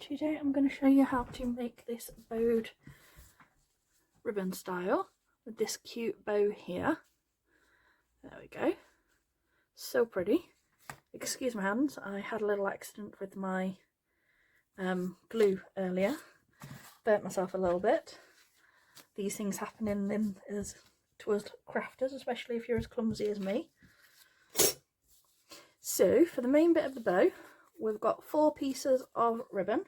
Today I'm going to show you how to make this bowed ribbon style with this cute bow here. There we go. So pretty. Excuse my hands, I had a little accident with my glue earlier. Burnt myself a little bit. These things happen to us crafters, especially if you're as clumsy as me. So for the main bit of the bow, we've got 4 pieces of ribbon.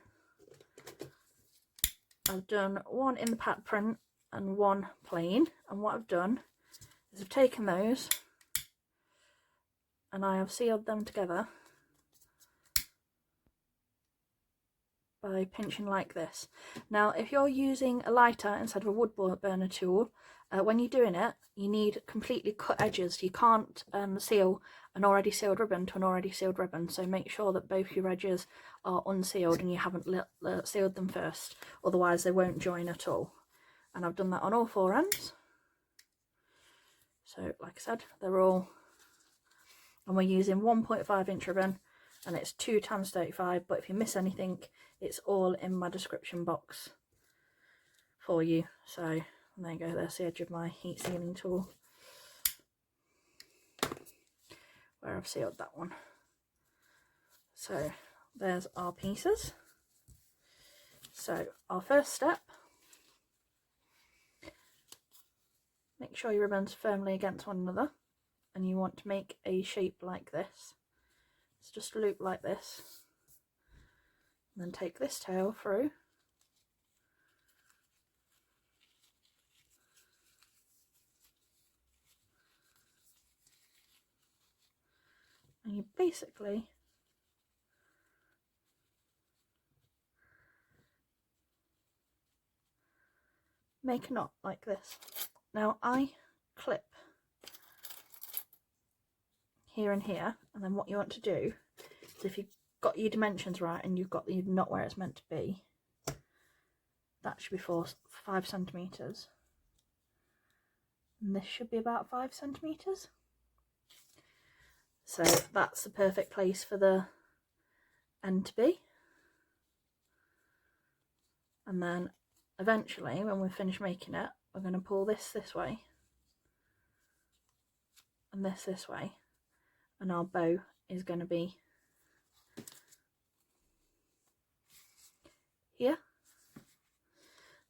I've done one in the pat print and one plain, and what I've done is I've taken those and I have sealed them together by pinching like this. Now if you're using a lighter instead of a wood burner tool, when you're doing it you need completely cut edges. You can't seal an already sealed ribbon to an already sealed ribbon, so make sure that both your edges are unsealed and you haven't sealed them first, otherwise they won't join at all. And I've done that on all 4 ends. So like I said, they're all, and we're using 1.5 inch ribbon and it's 2 times 35, but if you miss anything it's all in my description box for you. So there you go, there's the edge of my heat sealing tool where I've sealed that one. So there's our pieces. So our first step, make sure your ribbon's firmly against one another and you want to make a shape like this. It's just a loop like this, and then take this tail through and you basically make a knot like this. Now I clip here and here, and then what you want to do is, if you've got your dimensions right and you've got the knot where it's meant to be, that should be 5 centimeters, and this should be about 5 centimeters. So that's the perfect place for the end to be. And then eventually when we finish making it, we're going to pull this way and this way, and our bow is going to be here.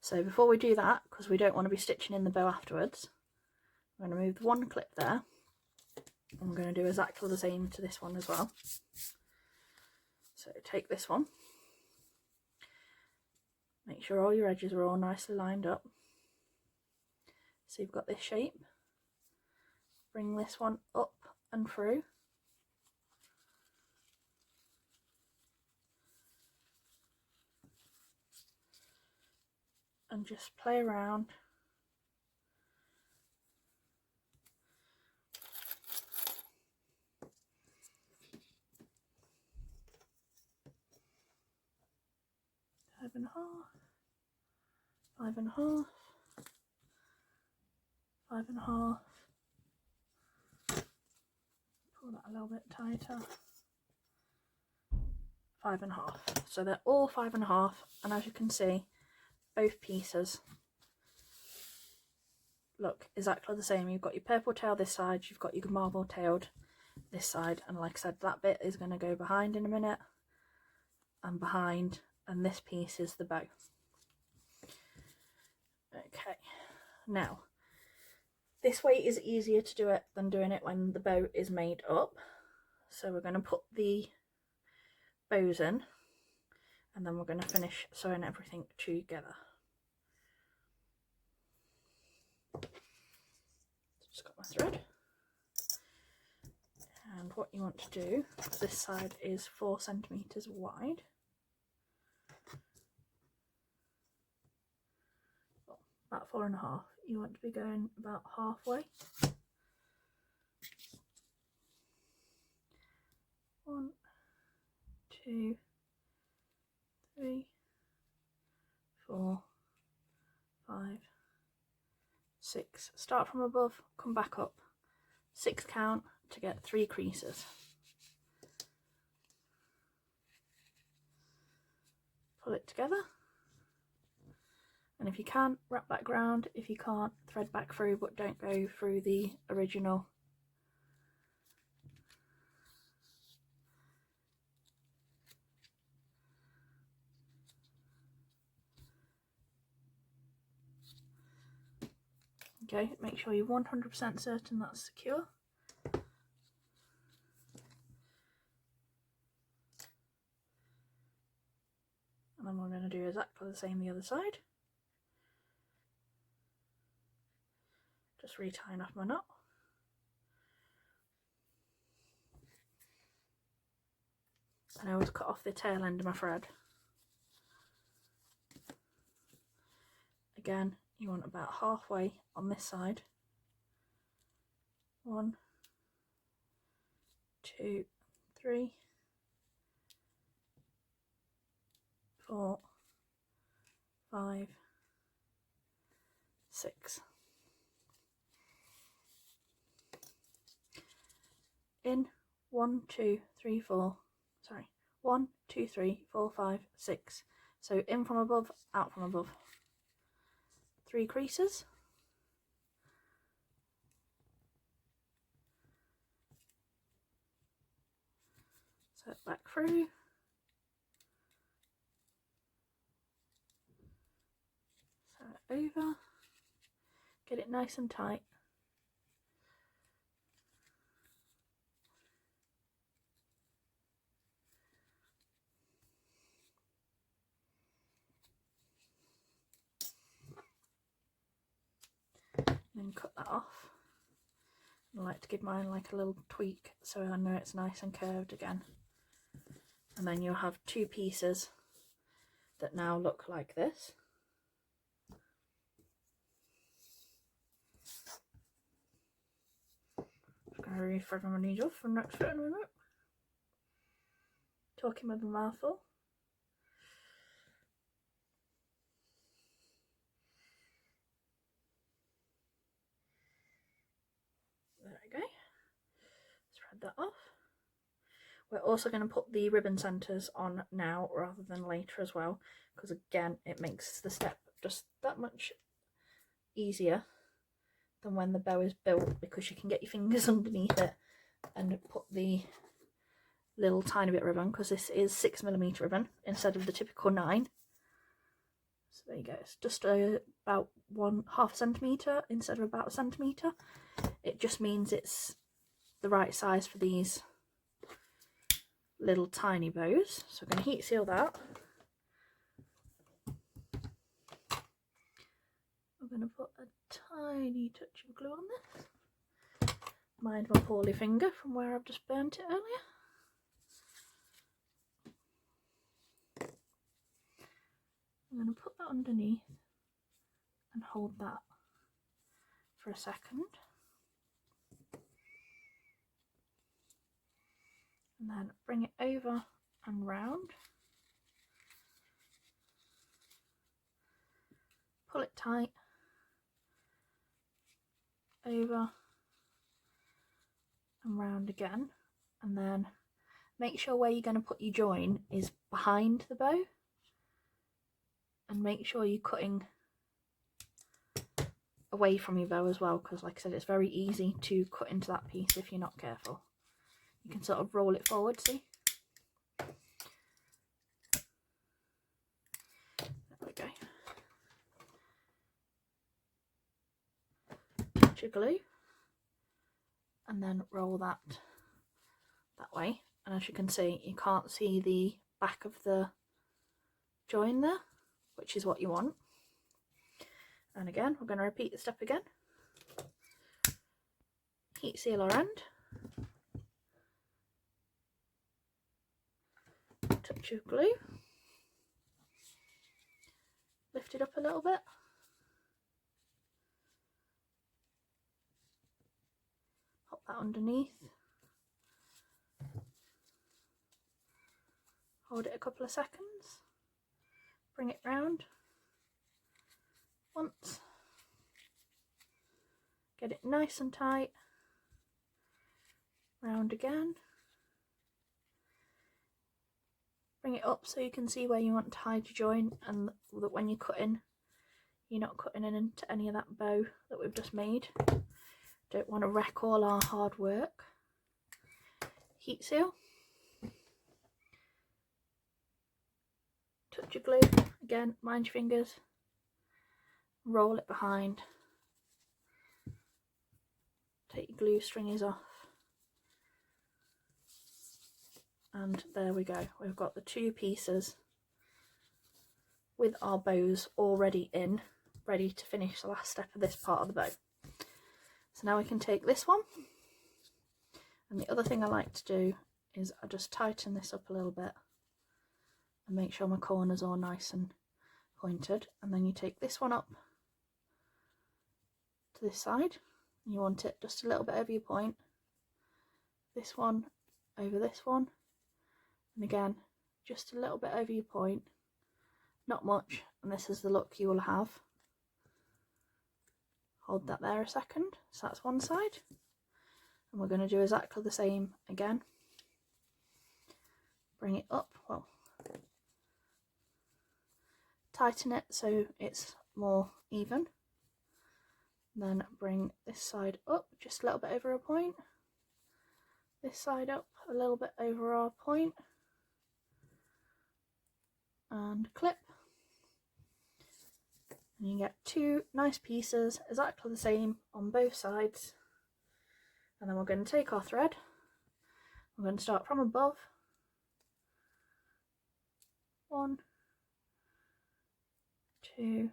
So before we do that, because we don't want to be stitching in the bow afterwards, I'm going to move the one clip there. I'm going to do exactly the same to this one as well. So take this one, make sure all your edges are all nicely lined up. So you've got this shape, bring this one up and through, and just play around. Five and a half, 5 and a half, 5 and a half. Pull that a little bit tighter. 5 and a half. So they're all 5 and a half, and as you can see, both pieces look exactly the same. You've got your purple tail this side, you've got your marble tailed this side, and like I said, that bit is going to go behind in a minute, and behind, and this piece is the bow. Okay, now this way is easier to do it than doing it when the bow is made up. So we're going to put the bows in and then we're going to finish sewing everything together. Just got my thread, and what you want to do, this side is 4 centimeters wide, about 4 and a half. You want to be going about halfway. 1, 2, 3, 4, 5, 6. Start from above, come back up. 6 count to get 3 creases. pull it together, and if you can, wrap back round. If you can't, thread back through, but don't go through the original. Okay, make sure you're 100% certain that's secure. And then what I'm going to do is exactly the same the other side. Just retying off my knot. And I always cut off the tail end of my thread. Again, you want about halfway on this side. 1, 2, 3, 4, 5, 6. In 1, 2, 3, 4. Sorry, 1, 2, 3, 4, 5, 6. So in from above, out from above. 3 creases. So back through. So over. Get it nice and tight. And cut that off. I like to give mine like a little tweak so I know it's nice and curved again. And then you'll have 2 pieces that now look like this. Just going to re-thread my needle for the next bit in a minute. Talking with a mouthful. There we go. Thread that off. We're also going to put the ribbon centres on now rather than later as well, because again it makes the step just that much easier than when the bow is built, because you can get your fingers underneath it and put the little tiny bit ribbon, because this is 6mm ribbon instead of the typical 9. So there you go, it's just about 1/2 centimetre instead of about a centimetre. It just means it's the right size for these little tiny bows. So I'm going to heat seal that. I'm going to put a tiny touch of glue on this. Mind my poorly finger from where I've just burnt it earlier. I'm going to put that underneath and hold that for a second. And then bring it over and round. Pull it tight. Over and round again. And then make sure where you're going to put your join is behind the bow. And make sure you're cutting away from your bow as well, because like I said, it's very easy to cut into that piece if you're not careful. You can sort of roll it forward, see? There we go. Touch of glue. And then roll that way. And as you can see, you can't see the back of the join there, which is what you want. And again, we're going to repeat the step again. Heat seal our end. Touch of glue. Lift it up a little bit. Pop that underneath. Hold it a couple of seconds. Bring it round. Once. Get it nice and tight. Round again. bring it up so you can see where you want to hide your join, and that when you're cutting, you're not cutting it into any of that bow that we've just made. Don't want to wreck all our hard work. Heat seal. Touch your glue. Again, mind your fingers. Roll it behind. Take your glue stringies off. And there we go. We've got the 2 pieces with our bows already in, ready to finish the last step of this part of the bow. So now we can take this one, and the other thing I like to do is I just tighten this up a little bit and make sure my corners are nice and pointed, and then you take this one up to this side, and you want it just a little bit over your point, this one over this one, and again just a little bit over your point, not much, and this is the look you will have. Hold that there a second, so that's one side, and we're going to do exactly the same again. Bring it up, well, tighten it so it's more even, then bring this side up just a little bit over a point, this side up a little bit over our point, and clip. And you get 2 nice pieces, exactly the same on both sides. And then we're going to take our thread, we're going to start from above, 1, 2,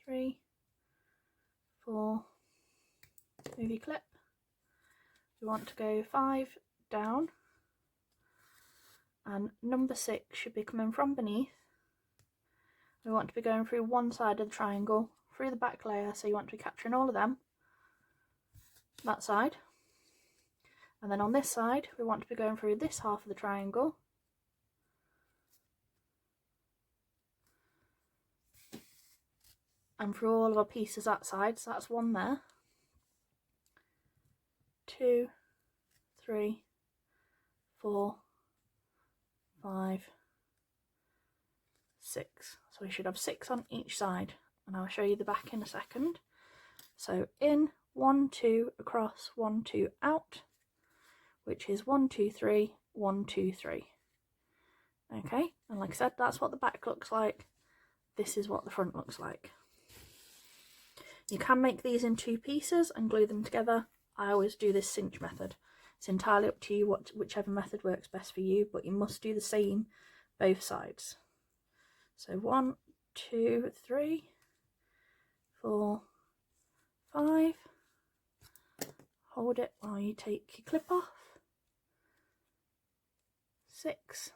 3, 4, move your clip. We want to go 5 down, and number 6 should be coming from beneath. We want to be going through one side of the triangle, through the back layer, so you want to be capturing all of them, that side. And then on this side, we want to be going through this half of the triangle, and through all of our pieces that side, so that's 1 there, 2, 3, 4, 5, 6. So we should have 6 on each side, and I'll show you the back in a second. So in, 1, 2, across, 1, 2, out, which is 1, 2, 3, 1, 2, 3. Okay, and like I said, that's what the back looks like. This is what the front looks like. You can make these in 2 pieces and glue them together. I always do this cinch method. It's entirely up to you, whichever method works best for you, but you must do the same both sides. So 1, 2, 3, 4, 5. Hold it while you take your clip off. 6.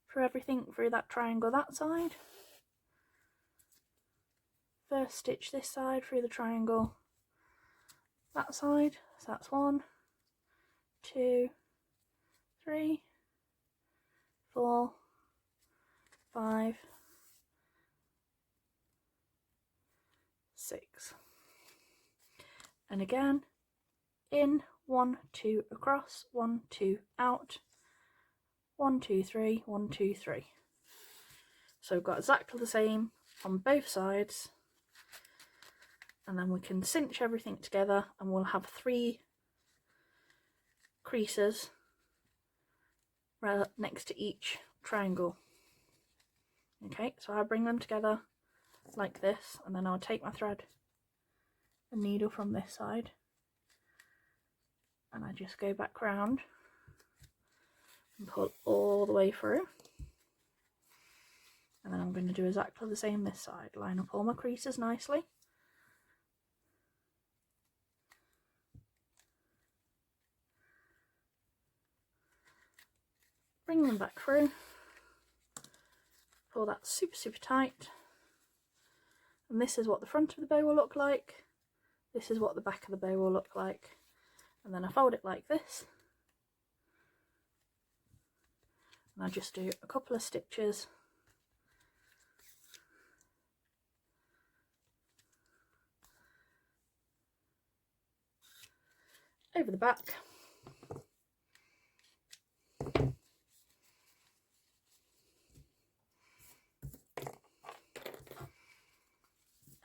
For everything through that triangle that side. First stitch this side through the triangle that side. So that's 1, 2, 3, 4, 5, 6. And again, in, 1, 2, across, 1, 2, out, 1, 2, 3, 1, 2, 3. So we've got exactly the same on both sides, and then we can cinch everything together, and we'll have 3 creases right next to each triangle. Okay, so I bring them together like this, and then I'll take my thread and needle from this side, and I just go back round and pull all the way through, and then I'm going to do exactly the same this side. Line up all my creases nicely, bring them back through, pull that super tight, and this is what the front of the bow will look like, this is what the back of the bow will look like, and then I fold it like this, and I just do a couple of stitches over the back,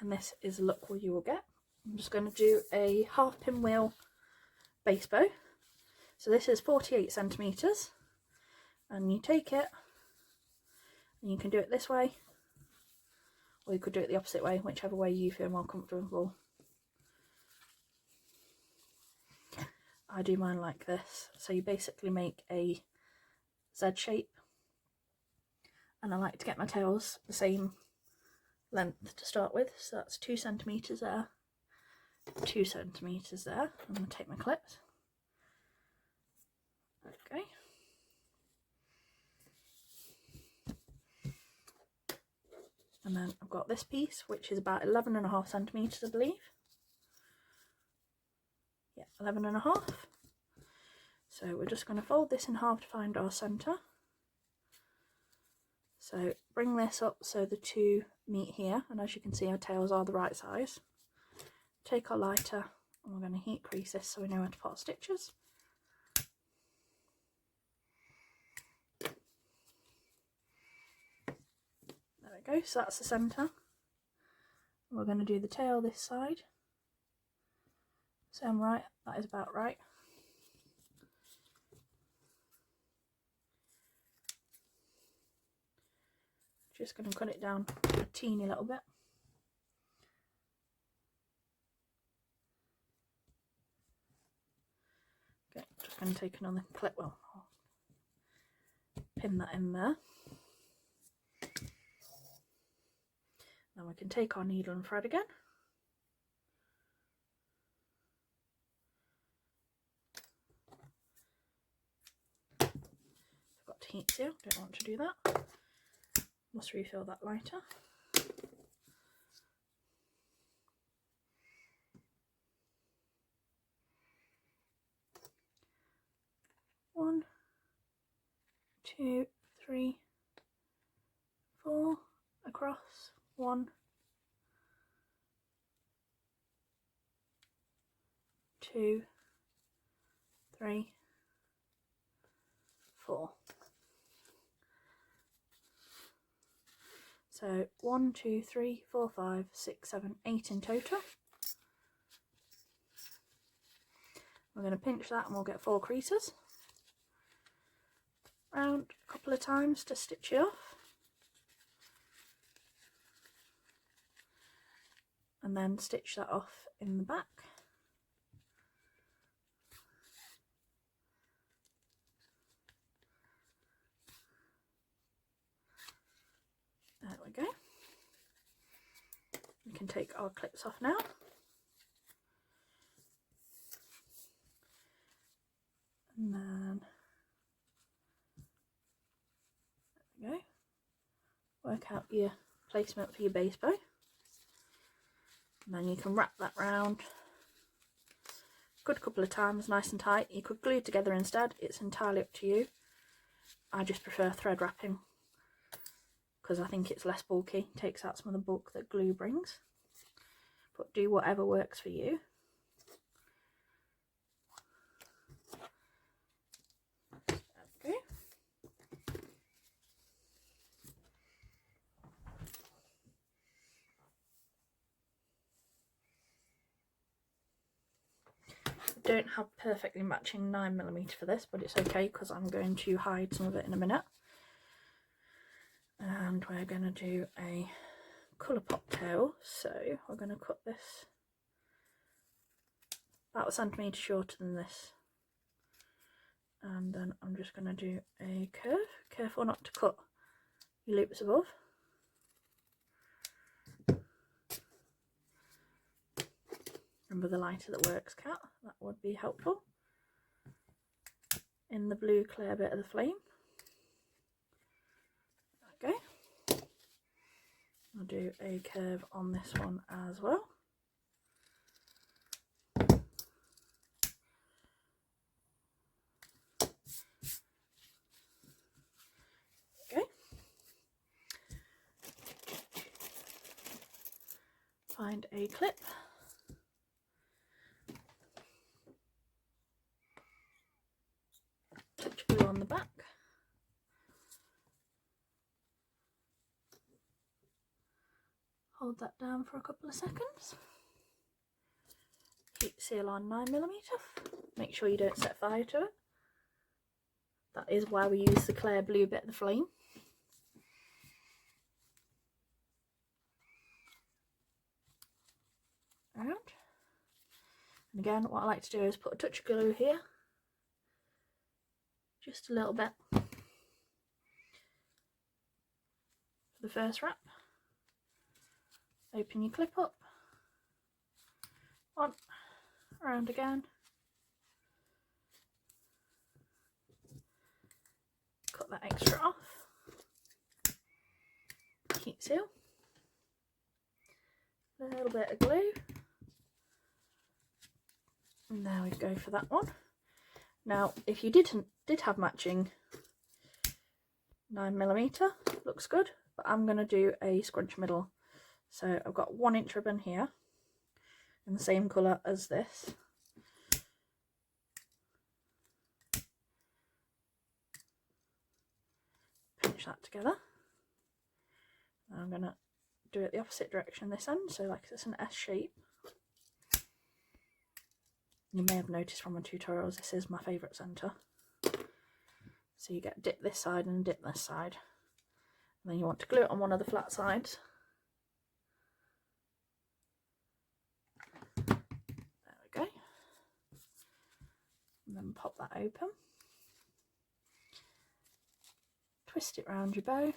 and this is the look you will get. I'm just going to do a half pinwheel base bow. So this is 48 centimetres, and you take it and you can do it this way, or you could do it the opposite way, whichever way you feel more comfortable. I do mine like this. So you basically make a Z shape, and I like to get my tails the same length to start with, so that's 2 centimetres there, 2 centimetres there. I'm going to take my clips. Okay. And then I've got this piece, which is about 11.5 centimetres, I believe. Yeah, 11.5. So we're just going to fold this in half to find our centre. So bring this up so the two meet here, and as you can see our tails are the right size. Take our lighter and we're going to heat crease this so we know where to put our stitches. There we go, so that's the centre. We're going to do the tail this side. So I'm right, that is about right. Just going to cut it down a teeny little bit. Okay, just going to take another clip, well, I'll pin that in there. Then we can take our needle and thread again. Forgot to heat seal, don't want to do that. Must refill that lighter. One, 2, 3, 4 across. 1, 2, 3, 4. So 1, 2, 3, 4, 5, 6, 7, 8 in total. We're going to pinch that and we'll get 4 creases. Round a couple of times to stitch it off. And then stitch that off in the back. There we go. We can take our clips off now. And then, there we go. Work out your placement for your base bow. And then you can wrap that round a good couple of times, nice and tight. You could glue it together instead, it's entirely up to you. I just prefer thread wrapping because I think it's less bulky, takes out some of the bulk that glue brings. But do whatever works for you. Okay. I don't have perfectly matching 9mm for this, but it's okay because I'm going to hide some of it in a minute. And we're going to do a colour pop tail, so we're going to cut this about 1 centimetre shorter than this. And then I'm just going to do a curve. Careful not to cut your loops above. Remember the lighter that works, cat, that would be helpful. In the blue clear bit of the flame. Okay. I'll do a curve on this one as well. Okay. Find a clip. Touch glue on the back. Hold that down for a couple of seconds. Heat seal on 9mm. Make sure you don't set fire to it. That is why we use the clear blue bit of the flame. Around. And again, what I like to do is put a touch of glue here. Just a little bit. For the first wrap. Open your clip up. On. Around again. Cut that extra off. Heat seal. A little bit of glue. And there we go for that one. Now, if you did have matching 9mm, looks good, but I'm going to do a scrunch middle. So I've got 1-inch ribbon here in the same colour as this. Pinch that together. I'm going to do it the opposite direction this end, so like it's an S shape. You may have noticed from my tutorials this is my favourite centre. So you get dip this side and dip this side. And then you want to glue it on one of the flat sides. There we go. And then pop that open. Twist it round your bow.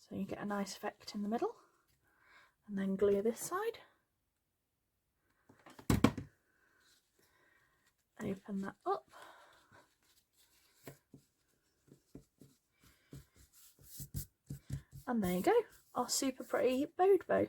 So you get a nice effect in the middle. And then glue this side. Open that up. And there you go, our super pretty bowed bow.